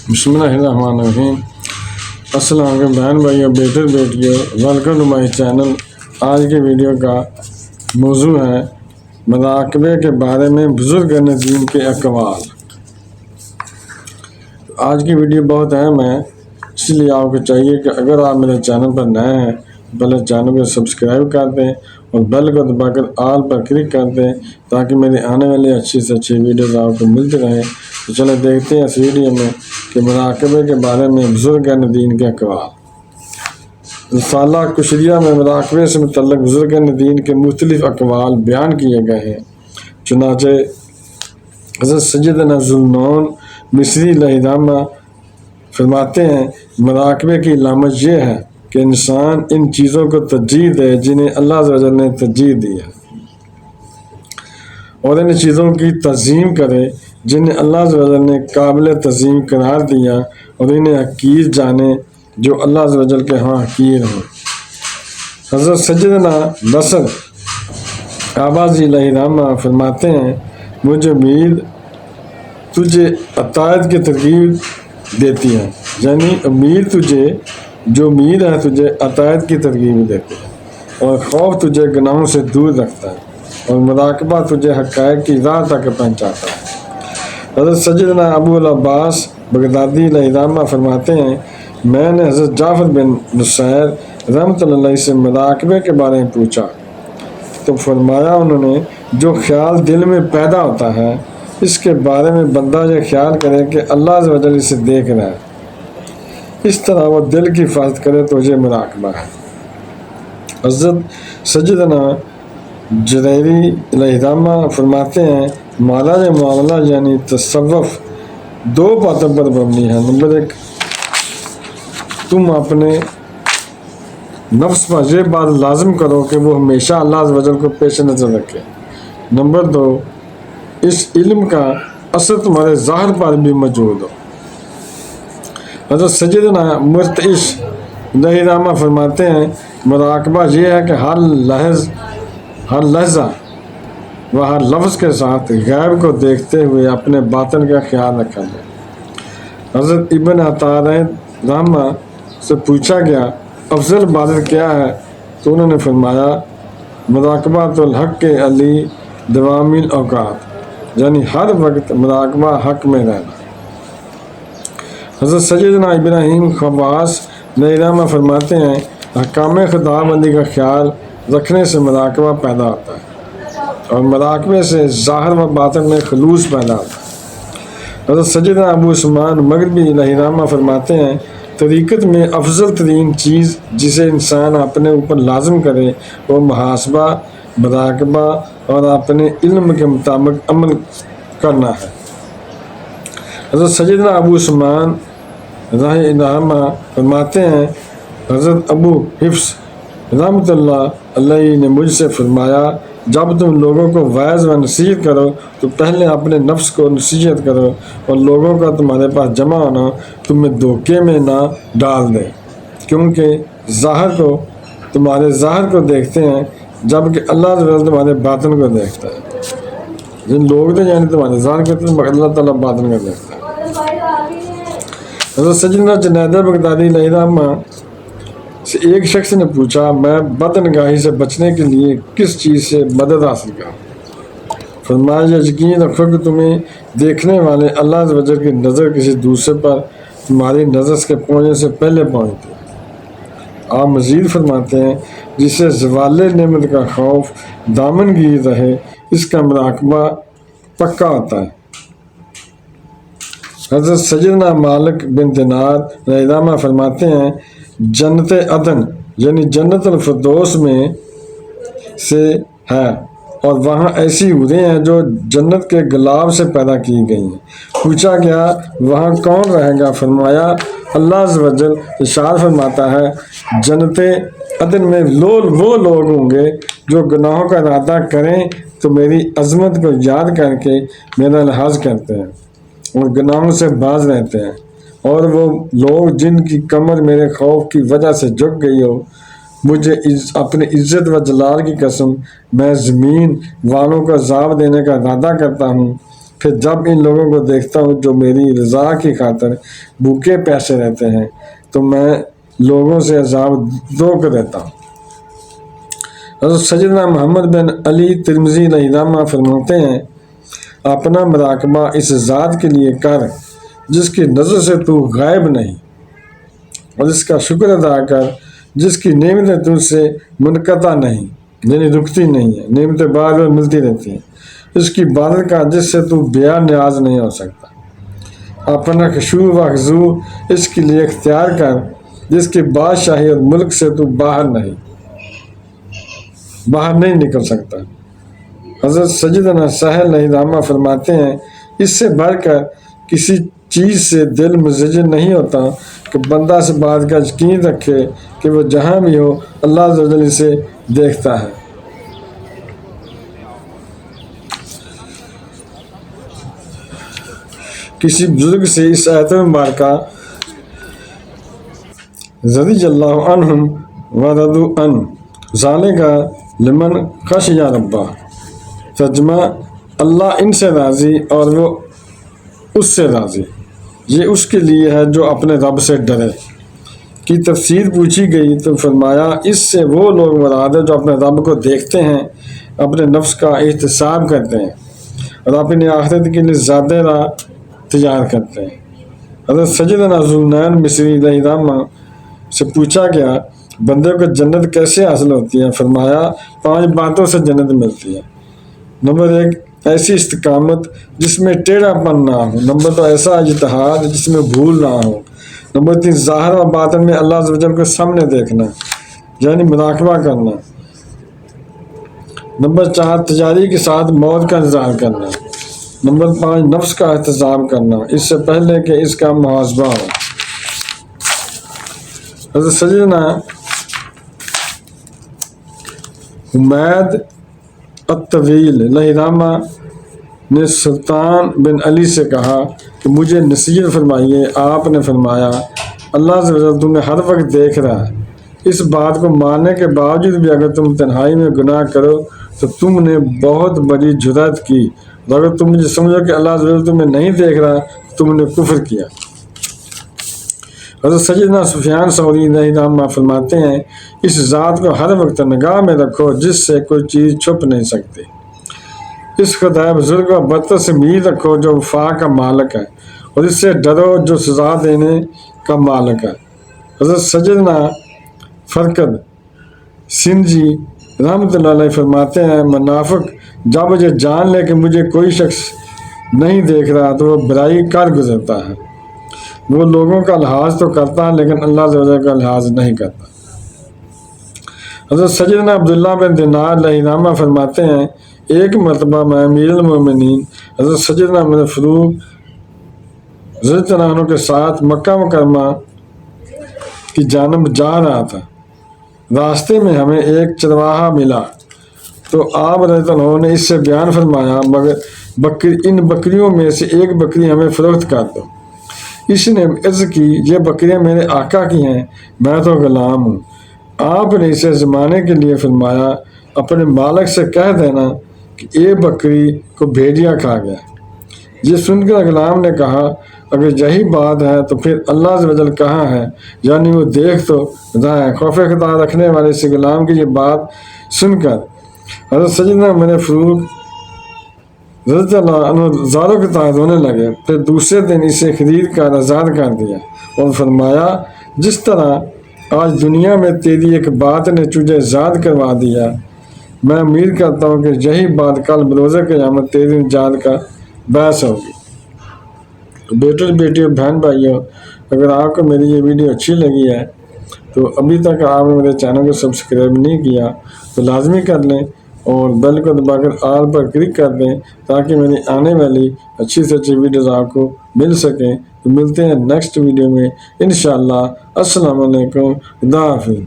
بسم اللہ الرحمن الرحیم۔ السلام علیکم بہن بھائیوں، بیٹے بیٹیوں، ویلکم ٹو مائی چینل۔ آج کی ویڈیو کا موضوع ہے مراقبے کے بارے میں بزرگان دین کے اقوال۔ آج کی ویڈیو بہت اہم ہے، اس لیے آپ کو چاہیے کہ اگر آپ میرے چینل پر نئے ہیں پہلے چینل کو سبسکرائب کر دیں اور بیل کو دبا کر آل پر کلک کر دیں تاکہ میری آنے والی اچھی سے اچھی ویڈیوز آپ کو ملتی رہیں۔ تو چلو دیکھتے ہیں اس ویڈیو میں کہ مراقبے کے بارے میں بزرگان دین کے اقوال۔ رسالہ کشریہ میں مراقبے سے متعلق بزرگان دین کے مختلف اقوال بیان کیے گئے ہیں۔ چنانچہ حضرت سیدنا ذوالنون مصری علیہ الرحمہ فرماتے ہیں مراقبے کی علامت یہ ہے کہ انسان ان چیزوں کو ترجیح دے جنہیں اللہ عز و جل نے ترجیح دی ہے، اور ان چیزوں کی تعظیم کرے جنہیں اللہ عز و جل نے قابل تعظیم قرار دیا، اور انہیں حقیر جانے جو اللہ عز و جل کے ہاں حقیر ہوں۔ حضرت سیدنا بصر آبادی علیہ الرحمہ فرماتے ہیں مجھے امید تجھے عطائد کی ترغیب دیتی ہے، یعنی امید تجھے جو امید ہے تجھے عطائد کی ترغیب دیتی ہے، اور خوف تجھے گناہوں سے دور رکھتا ہے، اور مراقبہ تجھے حقائق کی راہ تک پہنچاتا ہے۔ حضرت سیدنا ابو العباس بغدادی علیہ الرحمہ فرماتے ہیں میں نے حضرت جعفر بن نصیر رحمۃ اللہ علیہ سے مراقبے کے بارے میں پوچھا تو فرمایا انہوں نے جو خیال دل میں پیدا ہوتا ہے اس کے بارے میں بندہ یہ خیال کرے کہ اللہ عز و جل اسے دیکھ رہا ہے، اس طرح وہ دل کی حفاظت کرے تو یہ مراقبہ ہے۔ حضرت سیدنا جریری علیہ الرحمہ فرماتے ہیں ہمارا یہ معاملہ یعنی تصوف دو باتوں پر مبنی ہے۔ نمبر ایک، تم اپنے نفس پر یہ بات لازم کرو کہ وہ ہمیشہ اللہ عز و جل کو پیش نظر رکھے۔ نمبر دو، اس علم کا اثر تمہارے ظاہر پر بھی موجود ہو۔ حضرت سیدنا مرتعش علیہ الرحمہ فرماتے ہیں مراقبہ یہ ہے کہ ہر لحظہ و ہر لفظ کے ساتھ غیب کو دیکھتے ہوئے اپنے باطن کا خیال رکھا جائے۔ حضرت ابن عطا رحمہ سے پوچھا گیا افضل عبادت کیا ہے تو انہوں نے فرمایا مراقبۃ الحق علی دوام الاوقات، یعنی ہر وقت مراقبہ حق میں رہنا۔ حضرت سیدنا ابراہیم خواص علیہ الرحمہ فرماتے ہیں احکام خدا بندی کا خیال رکھنے سے مراقبہ پیدا ہوتا ہے، اور مراقبے سے ظاہر و باطن میں خلوص پیدا ہوتا ہے۔ حضرت سیدنا ابو عثمان مغربی علیہ الرحمہ فرماتے ہیں طریقت میں افضل ترین چیز جسے انسان اپنے اوپر لازم کرے وہ محاسبہ، مراقبہ اور اپنے علم کے مطابق عمل کرنا ہے۔ حضرت سیدنا ابو عثمان رضی اللہ عنہ فرماتے ہیں حضرت ابو حفص رحمۃ اللہ علیہ نے مجھ سے فرمایا جب تم لوگوں کو وعظ و نصیحت کرو تو پہلے اپنے نفس کو نصیحت کرو، اور لوگوں کا تمہارے پاس جمع ہونا تمہیں دھوکے میں نہ ڈال دے، کیونکہ تمہارے ظاہر کو دیکھتے ہیں جبکہ اللہ تعالیٰ تمہارے باطن کو دیکھتا ہے۔ جن لوگ تو یعنی تمہارے ظاہر کرتے ہیں اللہ تعالیٰ باطن کو دیکھتا ہے۔ حضرت سیدنا جنید بغدادی علیہ الرحمہ سے ایک شخص نے پوچھا میں بدنگاہی سے بچنے کے لیے کس چیز سے مدد حاصل کروں؟ فرمایا یقین رکھو کہ تمہیں دیکھنے والے اللہ عز و جل کی نظر کسی دوسرے پر تمہاری نظر کے پہنچنے سے پہلے پہنچتی ہے۔ آپ مزید فرماتے ہیں جسے زوال نعمت کا خوف دامن گیر رہے اس کا مراقبہ پکا ہوتا ہے۔ حضرت سیدنا مالک بن دینار رضی اللہ عنہ فرماتے ہیں جنت عدن یعنی جنت الفردوس میں سے ہے، اور وہاں ایسی حوریں ہیں جو جنت کے گلاب سے پیدا کی گئی ہیں۔ پوچھا گیا وہاں کون رہے گا؟ فرمایا اللہ عز و جل ارشاد فرماتا ہے جنت عدن میں وہ لوگ ہوں گے جو گناہوں کا ارادہ کریں تو میری عظمت کو یاد کر کے میرا لحاظ کرتے ہیں اور گناہوں سے باز رہتے ہیں، اور وہ لوگ جن کی کمر میرے خوف کی وجہ سے جھک گئی ہو مجھے اپنی عزت و جلال کی قسم میں زمین والوں کو عذاب دینے کا ارادہ کرتا ہوں پھر جب ان لوگوں کو دیکھتا ہوں جو میری رضا کی خاطر بھوکے پیسے رہتے ہیں تو میں لوگوں سے عذاب دو کر دیتا ہوں۔ حضرت سیدنا محمد بن علی ترمذی علیہ الرحمہ فرماتے ہیں اپنا مراقبہ اس ذات کے لیے کر جس کی نظر سے تو غائب نہیں، اور اس کا شکر ادا کر جس کی نعمتیں تجھ سے منقطع نہیں، یعنی رکتی نہیں ہے، نعمتیں بار بار ملتی رہتی ہیں۔ اس کی عبادت کا جس سے تو بے نیاز نہیں ہو سکتا۔ اپنا خشوع و خضوع اس کے لیے اختیار کر جس کی بادشاہی اور ملک سے تو باہر نہیں نکل سکتا۔ حضرت سیدنا سہل علیہ الرحمہ فرماتے ہیں اس سے بڑھ کر کسی چیز سے دل مزجر نہیں ہوتا کہ بندہ اس بات کا یقین رکھے کہ وہ جہاں بھی ہو اللہ عز و جل اسے دیکھتا ہے۔ کسی بزرگ سے اس آیت مبارکہ رضی اللہ عنہم ورضوا عنہ ذالک لمن خشی ربہ، ترجمہ اللہ ان سے راضی اور وہ اس سے راضی، یہ اس کے لیے ہے جو اپنے رب سے ڈرے۔ کی تفسیر پوچھی گئی تو فرمایا اس سے وہ لوگ مراد ہے جو اپنے رب کو دیکھتے ہیں، اپنے نفس کا احتساب کرتے ہیں اور اپنی آخرت کے لیے زیادہ راہ تیار کرتے ہیں۔ حضرت سیدنا ذوالنورین مصری علیہ الرحمہ سے پوچھا گیا بندے کو جنت کیسے حاصل ہوتی ہے؟ فرمایا 5 باتوں سے جنت ملتی ہے۔ نمبر 1 ایسی استقامت جس میں ٹیڑھا پن نہ ہو۔ نمبر 2 ایسا اجتہاد جس میں بھول نہ ہو۔ نمبر 3 ظاہر و باطن میں اللہ عز و جل کو سامنے دیکھنا یعنی مراقبہ کرنا۔ نمبر 4 تجاری کے ساتھ موت کا انتظار کرنا۔ نمبر 5 نفس کا احتساب کرنا اس سے پہلے کہ اس کا محاسبہ ہو۔ حضرت سیدنا حمید الطویل علیہ الرحمہ نے سلطان بن علی سے کہا کہ مجھے نصیحت فرمائیے۔ آپ نے فرمایا اللہ عز و جل تمہیں ہر وقت دیکھ رہا ہے، اس بات کو ماننے کے باوجود بھی اگر تم تنہائی میں گناہ کرو تو تم نے بہت بڑی جرات کی، اور اگر تم مجھے سمجھو کہ اللہ عز و جل تمہیں نہیں دیکھ رہا تم نے کفر کیا۔ حضرت سیدنا سفیان ثوری علیہ الرحمہ فرماتے ہیں اس ذات کو ہر وقت نگاہ میں رکھو جس سے کوئی چیز چھپ نہیں سکتی۔ اس خدائے بزرگ و برتر سے امید رکھو جو وفا کا مالک ہے، اور اس سے ڈرو جو سزا دینے کا مالک ہے۔ حضرت سیدنا فرقد سندھی رحمۃ اللہ علیہ فرماتے ہیں منافق جب یہ جان لے کہ مجھے کوئی شخص نہیں دیکھ رہا تو وہ برائی کر گزرتا ہے، وہ لوگوں کا لحاظ تو کرتا ہے لیکن اللہ عز و جل کا لحاظ نہیں کرتا۔ حضرت سیدنا عبداللہ بن دینار علیہ الرحمہ فرماتے ہیں ایک مرتبہ میں امیر المومنین حضرت سیدنا عمر فاروق رضی اللہ عنہ کے ساتھ مکہ مکرمہ کی جانب جا رہا تھا۔ راستے میں ہمیں ایک چرواہا ملا تو آپ رضی اللہ عنہ نے اس سے بیان فرمایا مگر ان بکریوں میں سے ایک بکری ہمیں فروخت کر دو۔ اس نے عرض کی یہ بکریاں میرے آقا کی ہیں، میں تو غلام ہوں۔ آپ نے اسے زمانے کے لیے فرمایا اپنے مالک سے کہہ دینا کہ ایک بکری کو بھیڑیا کھا گیا۔ یہ سن کر غلام نے کہا اگر یہی بات ہے تو پھر اللہ عز و جل کہاں ہے، یعنی وہ دیکھ تو رہا ہے۔ خوف خدا رکھنے والے سے غلام کی یہ بات سن کر حضرت سیدنا عمر فاروق رضی اللہ عنہ زاروں کے تحت رونے لگے۔ پھر دوسرے دن اسے خرید کر آزاد کر دیا اور فرمایا جس طرح آج دنیا میں تیری ایک بات نے تجھے آزاد کروا دیا، میں امید کرتا ہوں کہ یہی بات کل بروز قیامت تیری نجات کا باعث ہوگی۔ بیٹوں بیٹیوں بہن بھائیوں، اگر آپ کو میری یہ ویڈیو اچھی لگی ہے تو ابھی تک آپ نے میرے چینل کو سبسکرائب نہیں کیا تو لازمی کر لیں اور بیل کو دبا کر آل پر کلک کر دیں تاکہ میری آنے والی اچھی سے اچھی ویڈیوز آپ کو مل سکیں۔ تو ملتے ہیں نیکسٹ ویڈیو میں انشاءاللہ۔ السلام علیکم، خدا حافظ۔